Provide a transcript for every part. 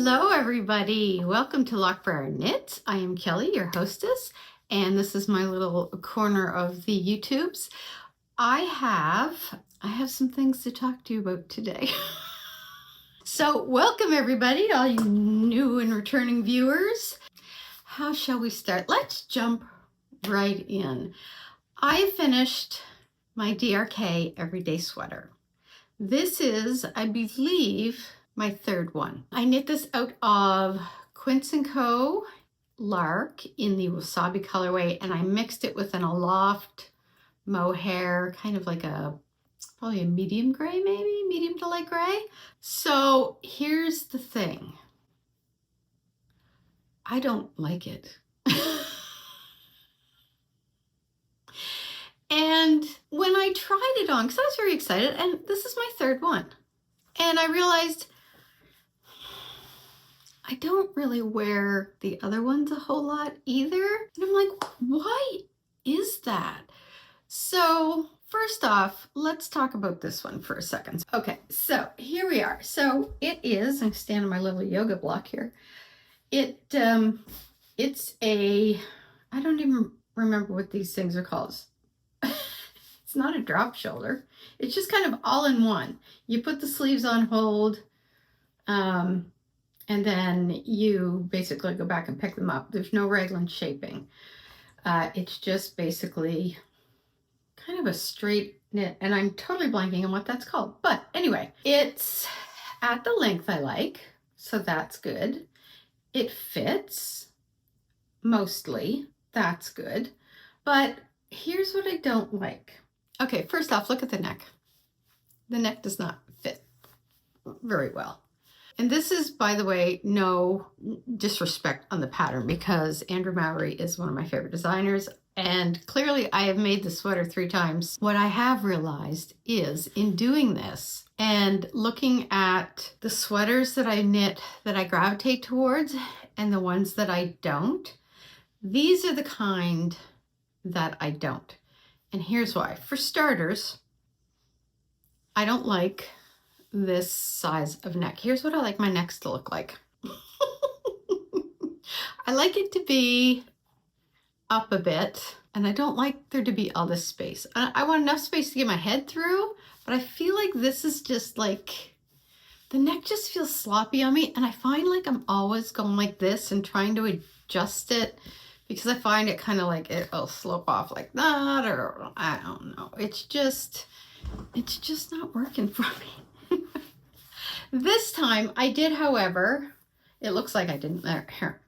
Hello everybody, welcome to Loch Briar Knits. I am Kelly, your hostess, and this is my little corner of the YouTubes. I have some things to talk to you about today. So welcome everybody, all you new and returning viewers. How shall we start? Let's jump right in. I finished my DRK Everyday Sweater. This is, I believe, my third one. I knit this out of Quince & Co. Lark in the Wasabi colorway, and I mixed it with an Aloft mohair, kind of like probably a medium gray, maybe medium to light gray. So here's the thing. I don't like it. And when I tried it on, because I was very excited, and this is my third one, and I realized I don't really wear the other ones a whole lot either. And I'm like, why is that? So first off, let's talk about this one for a second. Okay, so here we are. So it is, I'm standing on my little yoga block here. It's I don't even remember what these things are called. It's not a drop shoulder. It's just kind of all in one. You put the sleeves on hold, and then you basically go back and pick them up. There's no raglan shaping. It's just basically kind of a straight knit, and I'm totally blanking on what that's called. But anyway, it's at the length I like, so that's good. It fits, mostly, that's good. But here's what I don't like. Okay, first off, look at the neck. The neck does not fit very well. And this is, by the way, no disrespect on the pattern, because Andrew Mowry is one of my favorite designers, and clearly I have made the sweater 3 times. What I have realized is, in doing this and looking at the sweaters that I knit that I gravitate towards and the ones that I don't, these are the kind that I don't. And here's why. For starters, I don't like this size of neck. Here's what I like my necks to look like. I like it to be up a bit, and I don't like there to be all this space. I want enough space to get my head through, but I feel like this is just like, the neck just feels sloppy on me, and I find like I'm always going like this and trying to adjust it, because I find it kind of like it'll slope off like that, or I don't know. It's just not working for me. This time I did, however, it looks like I didn't here.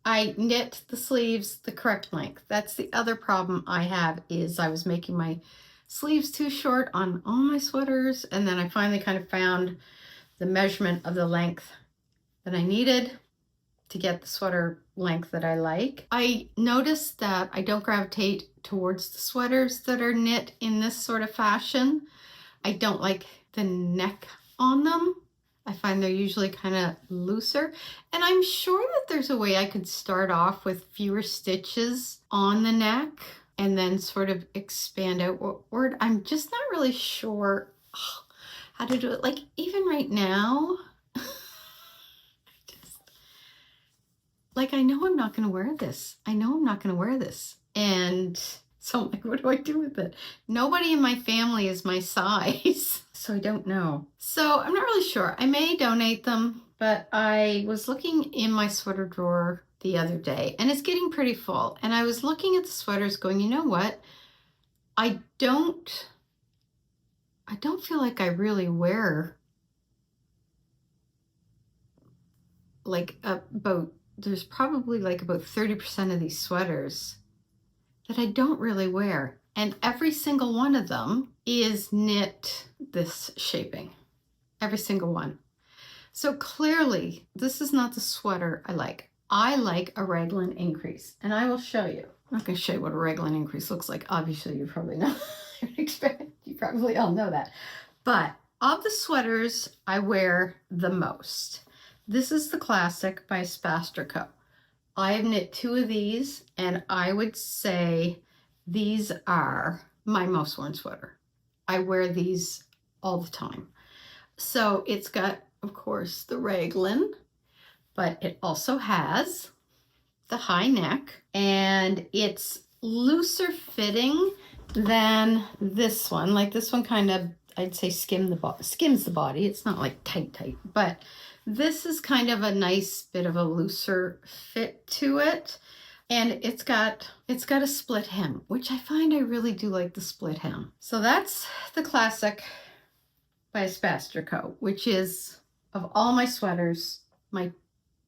I knit the sleeves the correct length. That's the other problem I have, is I was making my sleeves too short on all my sweaters, and then I finally kind of found the measurement of the length that I needed to get the sweater length that I like. I noticed that I don't gravitate towards the sweaters that are knit in this sort of fashion. I don't like the neck on them. I find they're usually kind of looser, and I'm sure that there's a way I could start off with fewer stitches on the neck and then sort of expand outward. I'm just not really sure how to do it. Like, even right now, like, I know I'm not going to wear this. I know I'm not going to wear this. And so I'm like, what do I do with it? Nobody in my family is my size, so I don't know. So I'm not really sure. I may donate them, but I was looking in my sweater drawer the other day, and it's getting pretty full. And I was looking at the sweaters going, you know what? I don't feel like I really wear like there's probably like about 30% of these sweaters that I don't really wear. And every single one of them is knit this shaping. Every single one. So clearly, this is not the sweater I like. I like a raglan increase, and I will show you. I'm not going to show you what a raglan increase looks like. Obviously, you probably know. You probably all know that. But of the sweaters I wear the most, this is the Classic by Spastrico. I have knit 2 of these, and I would say these are my most worn sweater. I wear these all the time. So it's got, of course, the raglan. but it also has the high neck, and it's looser fitting than this one. Like this one kind of, I'd say skims the body. It's not like tight, but this is kind of a nice bit of a looser fit to it. And it's got a split hem, which I find I really do like the split hem. So that's the Classic by Spasterco, which is, of all my sweaters,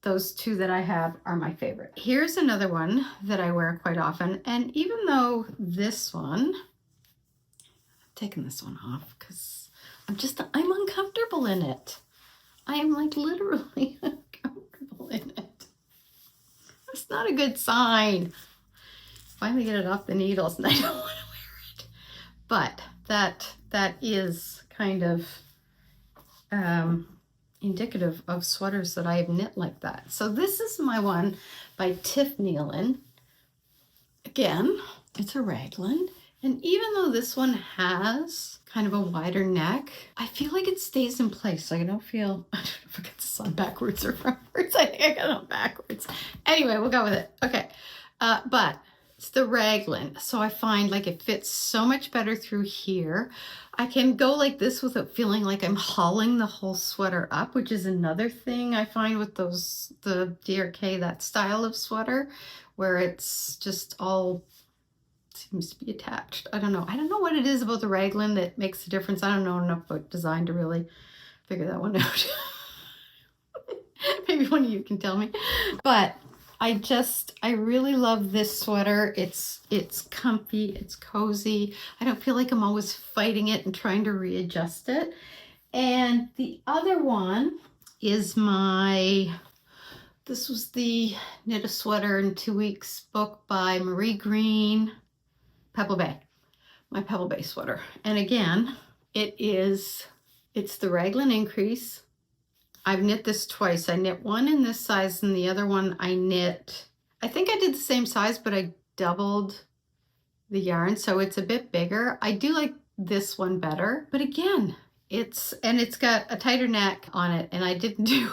those two that I have are my favorite. Here's another one that I wear quite often. And even though this one, I'm taking this one off because I'm uncomfortable in it. I am like literally uncomfortable in it. It's not a good sign. Finally get it off the needles and I don't want to wear it. But that is kind of indicative of sweaters that I have knit like that. So this is my one by Tiff Nealon. Again, it's a raglan. And even though this one has kind of a wider neck, I feel like it stays in place. Like I don't know if I get this on backwards or frontwards. I think I got it on backwards. Anyway, we'll go with it. Okay. But it's the raglan. So I find like it fits so much better through here. I can go like this without feeling like I'm hauling the whole sweater up, which is another thing I find with the DRK, that style of sweater, where it's just all seems to be attached. I don't know what it is about the raglan that makes a difference. I don't know enough about design to really figure that one out. Maybe one of you can tell me. But I really love this sweater. It's comfy, it's cozy. I don't feel like I'm always fighting it and trying to readjust it. And the other one is this was the Knit a Sweater in 2 Weeks book by Marie Green, Pebble Bay, my Pebble Bay sweater. And again, it's the raglan increase. I've knit this twice. I knit one in this size and the other one I think I did the same size, but I doubled the yarn, so it's a bit bigger. I do like this one better, but again, it's got a tighter neck on it, and I didn't do,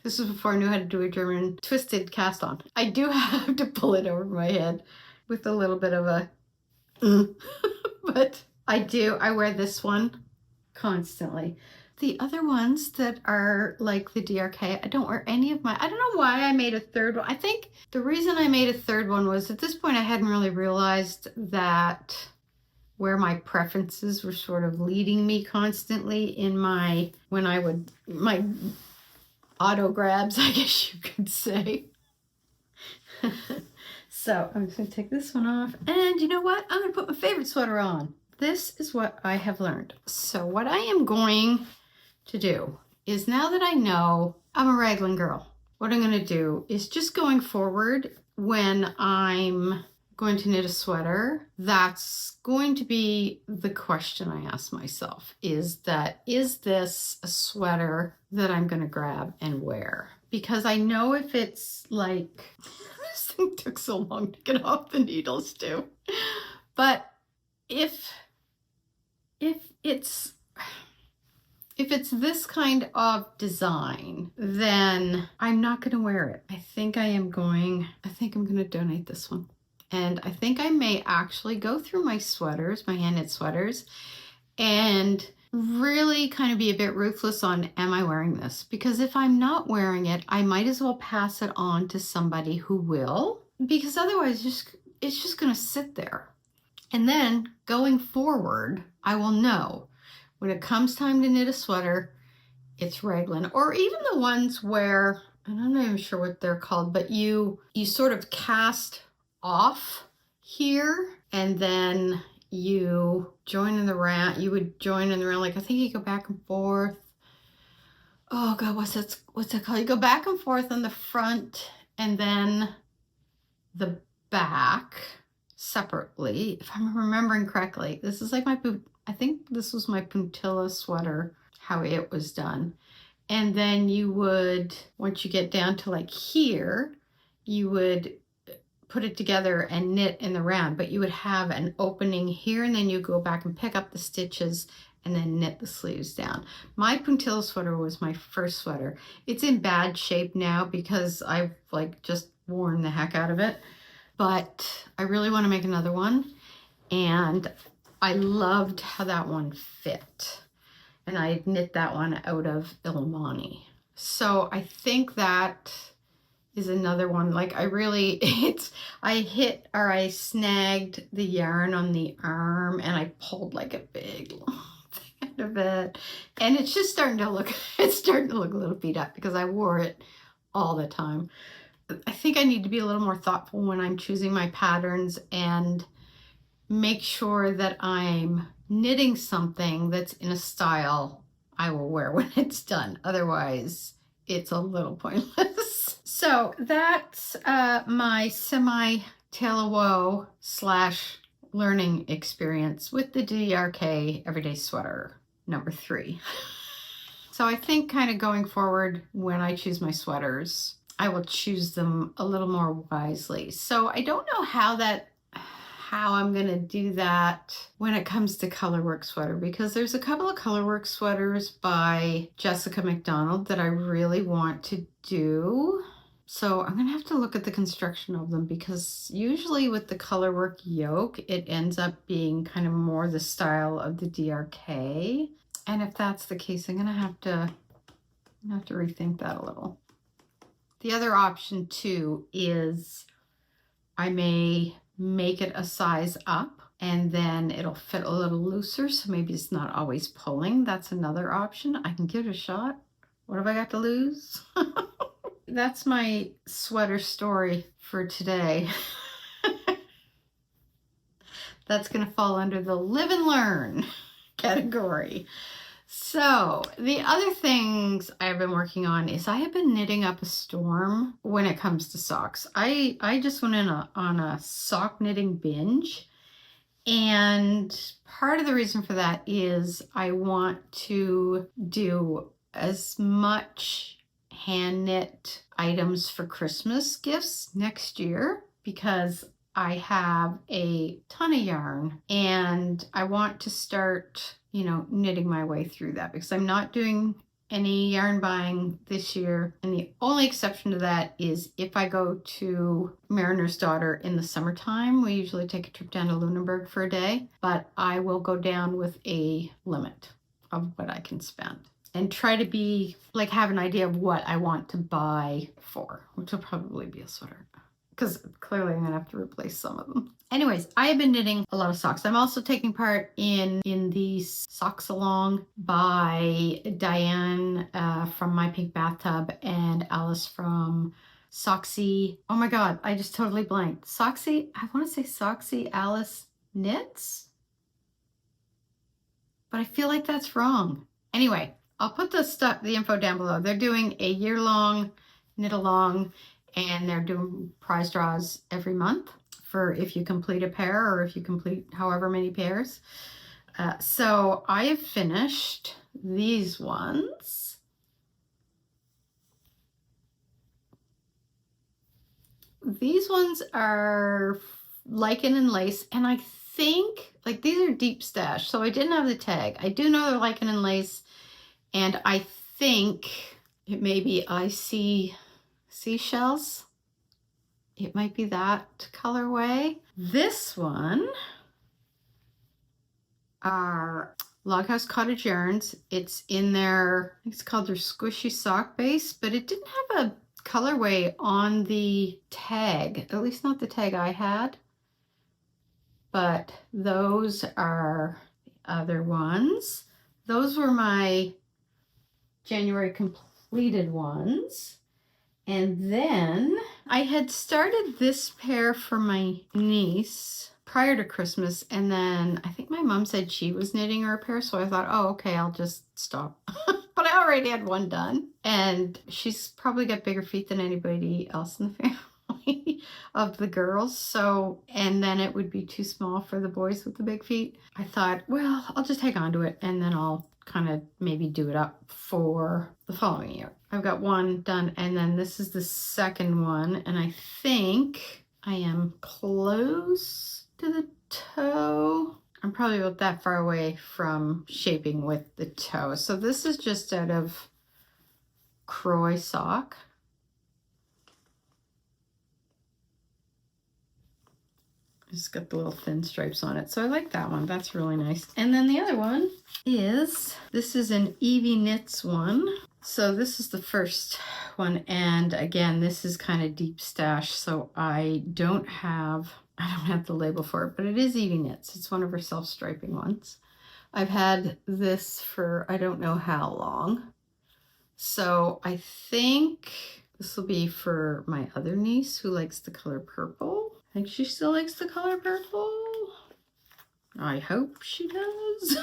this was before I knew how to do a German twisted cast on. I do have to pull it over my head with a little bit of a, but I wear this one constantly. The other ones that are like the DRK, I don't wear any of I don't know why I made a third one. I think the reason I made a third one was at this point I hadn't really realized that where my preferences were sort of leading me constantly in my auto grabs, I guess you could say. So I'm just gonna take this one off, and you know what? I'm gonna put my favorite sweater on. This is what I have learned. So what I am going to do is, now that I know I'm a raglan girl, what I'm going to do is just going forward when I'm going to knit a sweater, that's going to be the question I ask myself, is this a sweater that I'm going to grab and wear? Because I know if it's like, this thing took so long to get off the needles too, but if it's this kind of design, then I'm not going to wear it. I think I'm going to donate this one. And I think I may actually go through my sweaters, my hand knit sweaters, and really kind of be a bit ruthless on, am I wearing this? Because if I'm not wearing it, I might as well pass it on to somebody who will, because otherwise it's just going to sit there. And then going forward, I will know when it comes time to knit a sweater, it's raglan, or even the ones where, and I'm not even sure what they're called, but you sort of cast off here and then you join in the round. You would join in the round, like I think you go back and forth. Oh God, what's that called? You go back and forth on the front and then the back separately, if I'm remembering correctly. This is like I think this was my puntilla sweater, how it was done. And then you would, once you get down to like here, you would put it together and knit in the round, but you would have an opening here, and then you go back and pick up the stitches and then knit the sleeves down. My puntilla sweater was my first sweater. It's in bad shape now because I've like just worn the heck out of it, but I really want to make another one, and I loved how that one fit, and I knit that one out of Ilmani. So I think that is another one. Like I snagged the yarn on the arm and I pulled like a big long thing out of it, and it's just starting to look a little beat up because I wore it all the time. I think I need to be a little more thoughtful when I'm choosing my patterns and make sure that I'm knitting something that's in a style I will wear when it's done. Otherwise, it's a little pointless. So that's my semi-tale of woe / learning experience with the DRK Everyday Sweater number 3. So I think kind of going forward, when I choose my sweaters, I will choose them a little more wisely. So I don't know how I'm gonna do that when it comes to colorwork sweater, because there's a couple of colorwork sweaters by Jessica McDonald that I really want to do. So I'm gonna have to look at the construction of them, because usually with the colorwork yoke, it ends up being kind of more the style of the DRK. And if that's the case, I'm gonna have to rethink that a little. The other option too is I may make it a size up and then it'll fit a little looser, so maybe it's not always pulling. That's another option. I can give it a shot. What have I got to lose? That's my sweater story for today. That's gonna fall under the live and learn category. So the other things I've been working on is I have been knitting up a storm when it comes to socks. I just went in on a sock knitting binge, and part of the reason for that is I want to do as much hand knit items for Christmas gifts next year, because I have a ton of yarn and I want to start, knitting my way through that, because I'm not doing any yarn buying this year. And the only exception to that is if I go to Mariner's Daughter in the summertime. We usually take a trip down to Lunenburg for a day, but I will go down with a limit of what I can spend and try to have an idea of what I want to buy for, which will probably be a sweater, because clearly I'm gonna have to replace some of them. Anyways, I have been knitting a lot of socks. I'm also taking part in the Sox-A-Long by Diane from My Pink Bathtub and Alice from Soxy. Oh my God, I just totally blanked. Soxy, I want to say Soxy Alice Knits, but I feel like that's wrong. Anyway, I'll put the info down below. They're doing a year-long knit along, and they're doing prize draws every month for if you complete a pair or if you complete however many pairs. So I have finished these ones. These ones are lichen and lace, and I think these are deep stash, so I didn't have the tag. I do know they're lichen and lace, and I think it may be seashells. It might be that colorway. This one are Log House Cottage yarns. It's in their, I think it's called their squishy sock base, but it didn't have a colorway on the tag, at least not the tag I had. But those are the other ones. Those were my January completed ones. And then I had started this pair for my niece prior to Christmas, and then I think my mom said she was knitting her a pair, so I thought, oh, okay, I'll just stop. But I already had one done, and she's probably got bigger feet than anybody else in the family of the girls, so, and then it would be too small for the boys with the big feet. I thought, well, I'll just hang on to it, and then I'll kind of maybe do it up for the following year. I've got one done, and then this is the second one, and I think I am close to the toe. I'm probably about that far away from shaping with the toe. So this is just out of Croy sock. It's got the little thin stripes on it. So I like that one. That's really nice. And then the other one is, this is an Evie Knits one. So this is the first one. And again, this is kind of deep stash. So I don't have the label for it, but it is Evie Knits. It's one of her self-striping ones. I've had this for I don't know how long. So I think this will be for my other niece who likes the color purple. I think she still likes the color purple. I hope she does.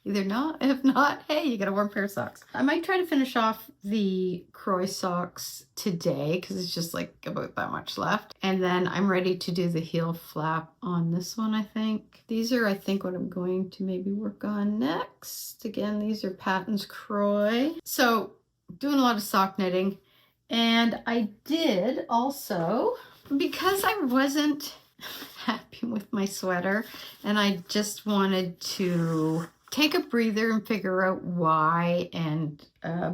Either not, if not, hey, you got a warm pair of socks. I might try to finish off the Croy socks today because it's just like about that much left. And then I'm ready to do the heel flap on this one, I think. These are, I think, what I'm going to maybe work on next. Again, these are Patton's Croy. So doing a lot of sock knitting. And I did also, because I wasn't happy with my sweater and I just wanted to take a breather and figure out why, and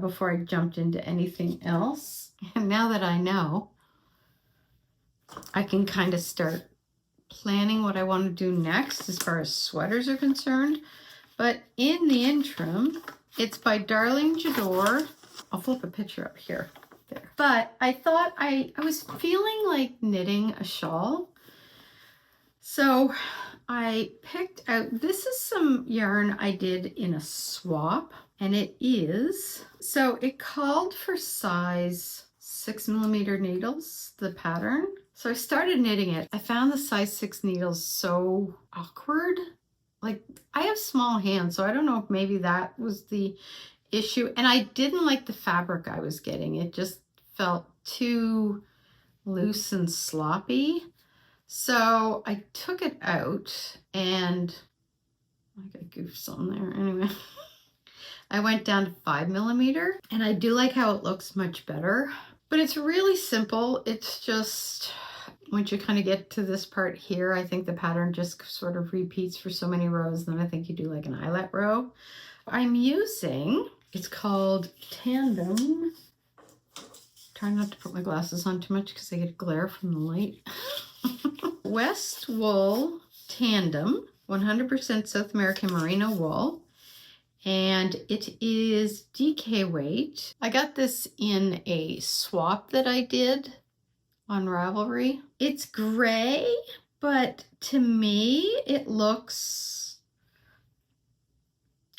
before I jumped into anything else. And now that I know, I can kind of start planning what I want to do next as far as sweaters are concerned. But in the interim, it's by Darling Jador. I'll flip a picture up here. There. But I thought I was feeling like knitting a shawl. So I picked out, this is some yarn I did in a swap, and it is, so it called for size 6mm needles, the pattern. So I started knitting it. I found the size 6 needles so awkward. Like, I have small hands, so I don't know if maybe that was the issue. And I didn't like the fabric I was getting. It just felt too loose and sloppy. So I took it out and I goofed something there. Anyway, I went down to 5mm, and I do like how it looks much better, but it's really simple. It's just, once you kind of get to this part here, I think the pattern just sort of repeats for so many rows. And then I think you do like an eyelet row. I'm using, it's called Tandem. Try not to put my glasses on too much because I get glare from the light. West Wool Tandem, 100% South American merino wool, and it is DK weight. I got this in a swap that I did on Ravelry. It's gray, but to me it looks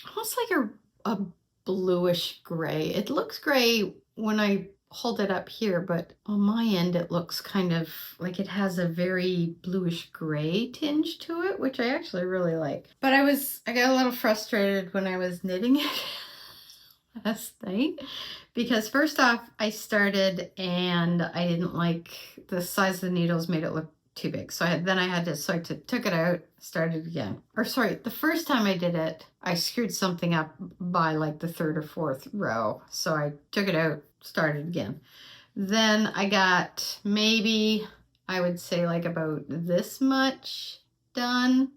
almost like a bluish gray. It looks gray when I hold it up here, but on my end it looks kind of like it has a very bluish gray tinge to it, which I actually really like. But I got a little frustrated when I was knitting it last night because first off I started and I didn't like the size of the needles, made it look too big. So I took it out, started again. Or sorry, the first time I did it, I screwed something up by like the 3rd or 4th row. So I took it out, started again. Then I got maybe, I would say like about this much done.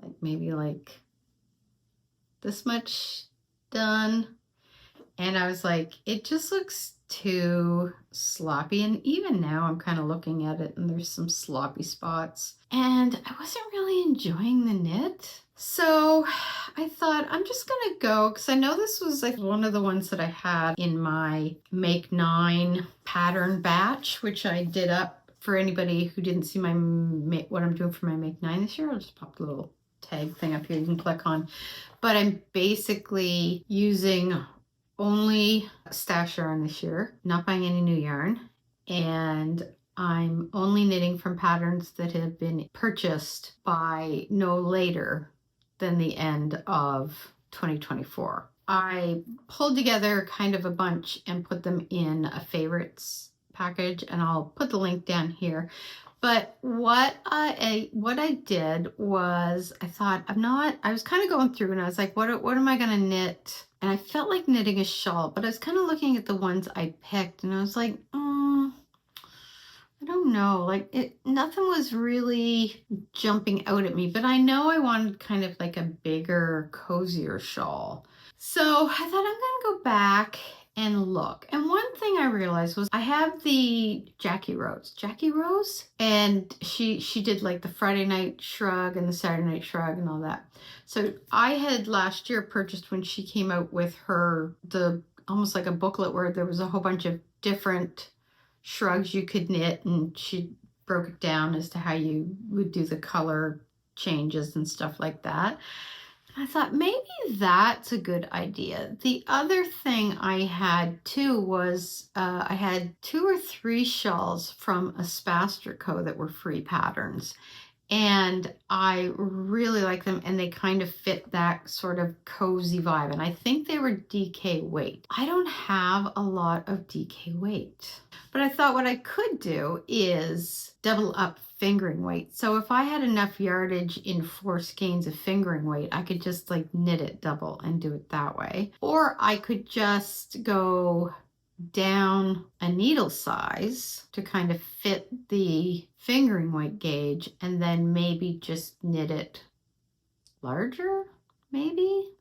Like maybe like this much done. And I was like, it just looks too sloppy. And even now I'm kind of looking at it and there's some sloppy spots. And I wasn't really enjoying the knit. So I thought I'm just gonna go, because I know this was like one of the ones that I had in my Make 9 pattern batch, which I did up for anybody who didn't see what I'm doing for my Make 9 this year. I'll just pop the little tag thing up here you can click on. But I'm basically using only stash yarn this year, not buying any new yarn, and I'm only knitting from patterns that have been purchased by no later than the end of 2024. I pulled together kind of a bunch and put them in a favorites package, and I'll put the link down here. But what I did was I thought I was kind of going through and I was like, what am I gonna knit? And I felt like knitting a shawl, but I was kind of looking at the ones I picked and I was like, I don't know, like nothing was really jumping out at me, but I know I wanted kind of like a bigger, cozier shawl. So I thought I'm gonna go back and look. And one thing I realized was I have the Jackie Rose, and she did like the Friday night shrug and the Saturday night shrug and all that. So I had last year purchased when she came out with the almost like a booklet where there was a whole bunch of different shrugs you could knit, and she broke it down as to how you would do the color changes and stuff like that. I thought maybe that's a good idea. The other thing I had too was I had 2 or 3 shawls from a Spaster Co that were free patterns. And I really like them, and they kind of fit that sort of cozy vibe. And I think they were DK weight. I don't have a lot of DK weight, but I thought what I could do is double up fingering weight. So if I had enough yardage in 4 skeins of fingering weight, I could just like knit it double and do it that way. Or I could just go down a needle size to kind of fit the fingering weight gauge, and then maybe just knit it larger, maybe.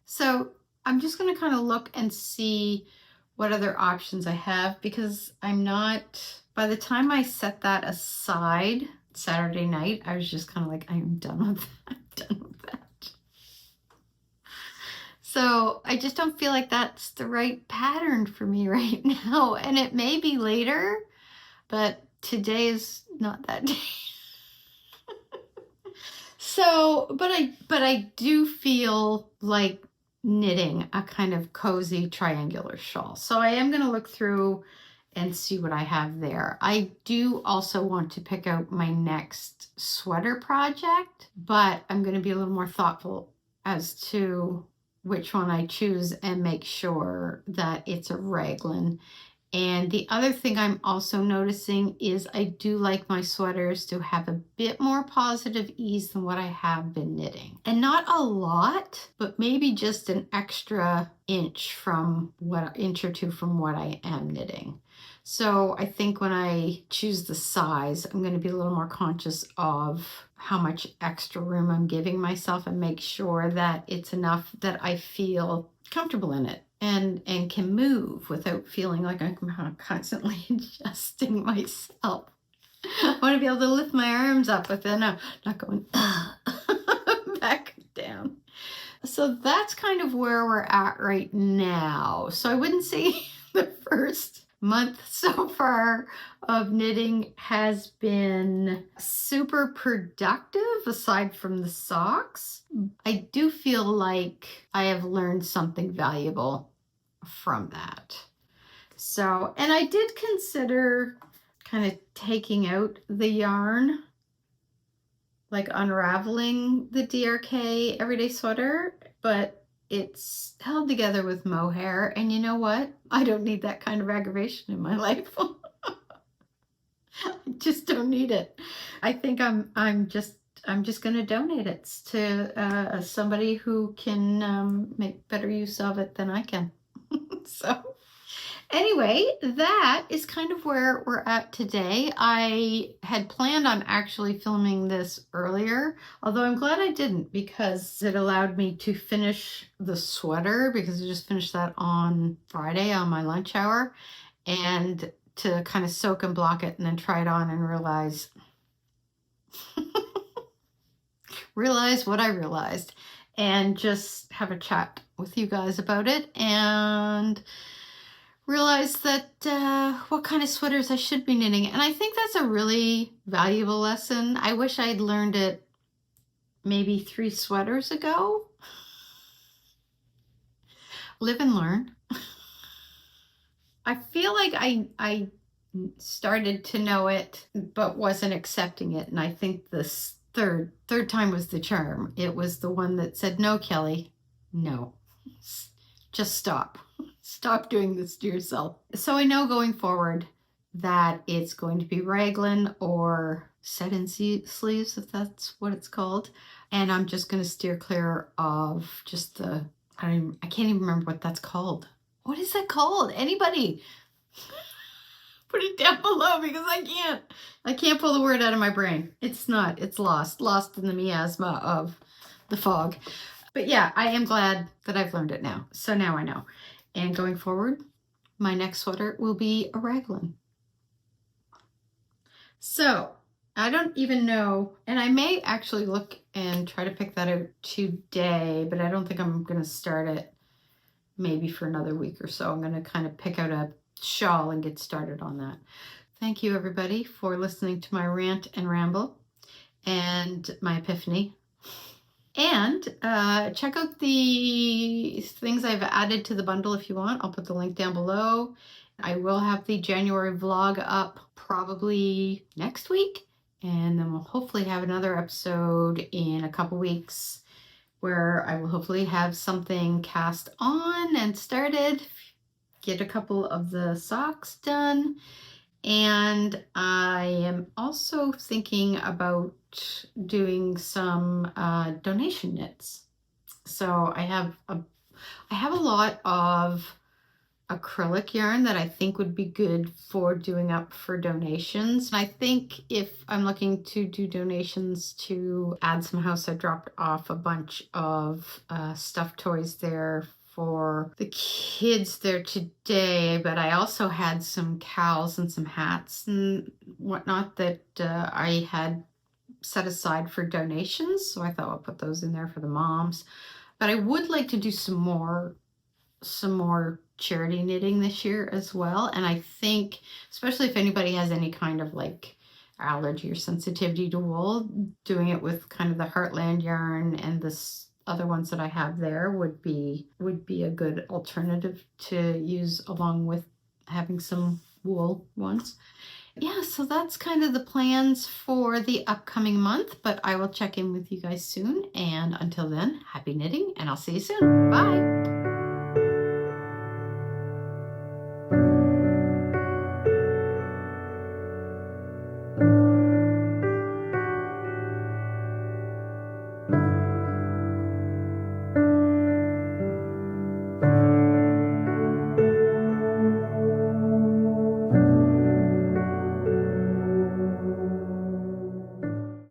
So I'm just going to kind of look and see what other options I have, because I'm not, by the time I set that aside Saturday night, I was just kind of like, I'm done with that. I'm done with that. So I just don't feel like that's the right pattern for me right now. And it may be later, but today is not that day. So, but I do feel like knitting a kind of cozy triangular shawl. So I am going to look through and see what I have there. I do also want to pick out my next sweater project, but I'm going to be a little more thoughtful as to which one I choose and make sure that it's a raglan. And the other thing I'm also noticing is I do like my sweaters to have a bit more positive ease than what I have been knitting. And not a lot, but maybe just an extra inch or two from what I am knitting. So I think when I choose the size, I'm going to be a little more conscious of how much extra room I'm giving myself and make sure that it's enough that I feel comfortable in it and can move without feeling like I'm constantly adjusting myself. I want to be able to lift my arms up, but then I'm not going back down. So that's kind of where we're at right now. So I wouldn't say the first month so far of knitting has been super productive aside from the socks. I do feel like I have learned something valuable from that. So, and I did consider kind of taking out the yarn, like unraveling the DRK everyday sweater, but it's held together with mohair, and you know what? I don't need that kind of aggravation in my life. I just don't need it. I think I'm just going to donate it to somebody who can make better use of it than I can. So anyway, that is kind of where we're at today. I had planned on actually filming this earlier, although I'm glad I didn't, because it allowed me to finish the sweater, because I just finished that on Friday on my lunch hour, and to kind of soak and block it and then try it on and realize what I realized, and just have a chat with you guys about it, and realize that what kind of sweaters I should be knitting. And I think that's a really valuable lesson. I wish I'd learned it maybe 3 sweaters ago. Live and learn. I feel like I started to know it but wasn't accepting it, and I think this third time was the charm. It was the one that said, no, Kelly, no, just stop doing this to yourself. So I know going forward that it's going to be raglan or set-in sleeves, if that's what it's called, and I'm just going to steer clear of just the I can't even remember what that's called. What is that called? Anybody? Put it down below because I can't pull the word out of my brain. It's lost in the miasma of the fog. But yeah, I am glad that I've learned it now. So now I know. And going forward, my next sweater will be a raglan. So I don't even know, and I may actually look and try to pick that out today, but I don't think I'm going to start it maybe for another week or so. I'm going to kind of pick out a shawl and get started on that. Thank you everybody for listening to my rant and ramble and my epiphany. And check out the things I've added to the bundle if you want. I'll put the link down below. I will have the January vlog up probably next week. And then we'll hopefully have another episode in a couple weeks where I will hopefully have something cast on and started. Get a couple of the socks done. And I am also thinking about doing some donation knits. So I have a lot of acrylic yarn that I think would be good for doing up for donations. I think if I'm looking to do donations to Add Some House, I dropped off a bunch of stuffed toys there for the kids there today, but I also had some cows and some hats and whatnot that I had set aside for donations, so I thought I'll put those in there for the moms. But I would like to do some more charity knitting this year as well, and I think especially if anybody has any kind of like allergy or sensitivity to wool, doing it with kind of the Heartland yarn and this other ones that I have there would be a good alternative to use along with having some wool ones. Yeah, so that's kind of the plans for the upcoming month, but I will check in with you guys soon. And until then, happy knitting, and I'll see you soon. Bye.